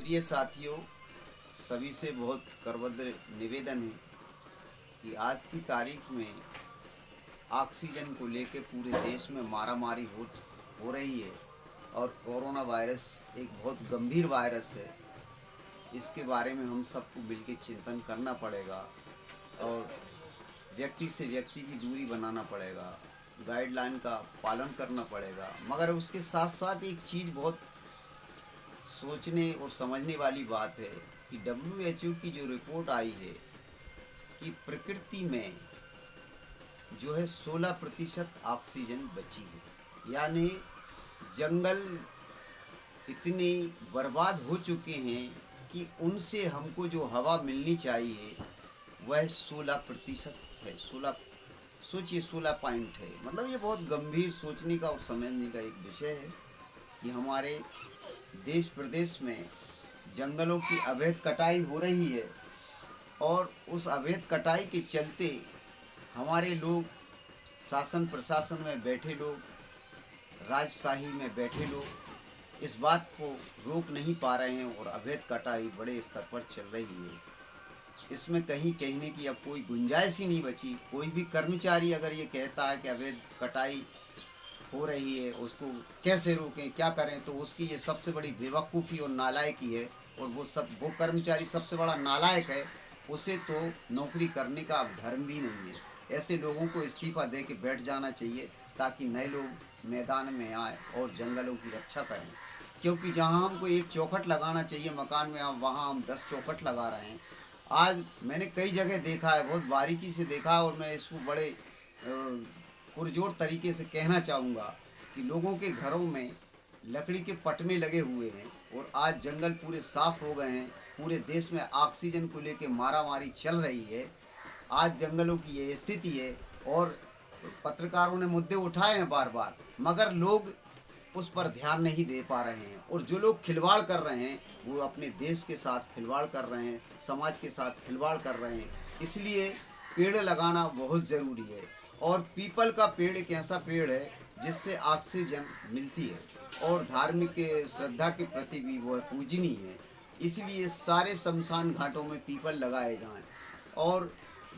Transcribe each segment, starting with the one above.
प्रिय साथियों, सभी से बहुत करबद्ध निवेदन है कि आज की तारीख में ऑक्सीजन को लेकर पूरे देश में मारामारी हो रही है और कोरोना वायरस एक बहुत गंभीर वायरस है। इसके बारे में हम सबको मिलकर चिंतन करना पड़ेगा और व्यक्ति से व्यक्ति की दूरी बनाना पड़ेगा, गाइडलाइन का पालन करना पड़ेगा। मगर उसके साथ साथ एक चीज़ बहुत सोचने और समझने वाली बात है कि WHO की जो रिपोर्ट आई है कि प्रकृति में जो है 16% ऑक्सीजन बची है, यानी जंगल इतने बर्बाद हो चुके हैं कि उनसे हमको जो हवा मिलनी चाहिए वह 16% है। 16 सोचिए, 16 पॉइंट है। मतलब ये बहुत गंभीर सोचने का और समझने का एक विषय है कि हमारे देश प्रदेश में जंगलों की अवैध कटाई हो रही है और उस अवैध कटाई के चलते हमारे लोग, शासन प्रशासन में बैठे लोग, राजशाही में बैठे लोग इस बात को रोक नहीं पा रहे हैं और अवैध कटाई बड़े स्तर पर चल रही है। इसमें कहीं कहने की अब कोई गुंजाइश ही नहीं बची। कोई भी कर्मचारी अगर ये कहता है कि अवैध कटाई हो रही है, उसको कैसे रोकें, क्या करें, तो उसकी ये सबसे बड़ी बेवकूफ़ी और नालायकी है। और वो कर्मचारी सबसे बड़ा नालायक है। उसे तो नौकरी करने का अब धर्म भी नहीं है। ऐसे लोगों को इस्तीफ़ा दे के बैठ जाना चाहिए ताकि नए लोग मैदान में आए और जंगलों की रक्षा करें। क्योंकि जहाँ हमको एक चौखट लगाना चाहिए मकान में, हम वहाँ हम 10 चौखट लगा रहे हैं। आज मैंने कई जगह देखा है, बहुत बारीकी से देखा है और मैं इसको बड़े पुरजोर तरीके से कहना चाहूँगा कि लोगों के घरों में लकड़ी के पटमे लगे हुए हैं और आज जंगल पूरे साफ़ हो गए हैं। पूरे देश में ऑक्सीजन को लेकर मारामारी चल रही है। आज जंगलों की ये स्थिति है और पत्रकारों ने मुद्दे उठाए हैं बार बार, मगर लोग उस पर ध्यान नहीं दे पा रहे हैं। और जो लोग खिलवाड़ कर रहे हैं वो अपने देश के साथ खिलवाड़ कर रहे हैं, समाज के साथ खिलवाड़ कर रहे हैं। इसलिए पेड़ लगाना बहुत ज़रूरी है। और पीपल का पेड़ एक ऐसा पेड़ है जिससे ऑक्सीजन मिलती है और धार्मिक श्रद्धा के प्रति भी वो पूजनीय है। इसलिए सारे शमशान घाटों में पीपल लगाए जाएं और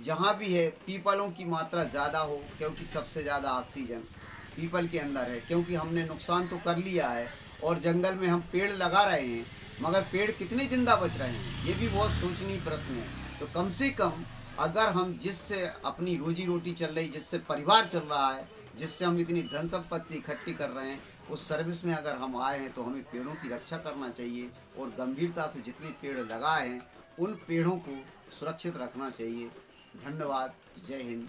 जहाँ भी है पीपलों की मात्रा ज़्यादा हो, क्योंकि सबसे ज़्यादा ऑक्सीजन पीपल के अंदर है। क्योंकि हमने नुकसान तो कर लिया है और जंगल में हम पेड़ लगा रहे हैं, मगर पेड़ कितने जिंदा बच रहे हैं ये भी बहुत सोचनीय प्रश्न है। तो कम से कम अगर हम जिससे अपनी रोजी रोटी चल रही, जिससे परिवार चल रहा है, जिससे हम इतनी धन संपत्ति इकट्ठी कर रहे हैं, उस सर्विस में अगर हम आए हैं तो हमें पेड़ों की रक्षा करना चाहिए और गंभीरता से जितने पेड़ लगाए हैं उन पेड़ों को सुरक्षित रखना चाहिए। धन्यवाद। जय हिंद।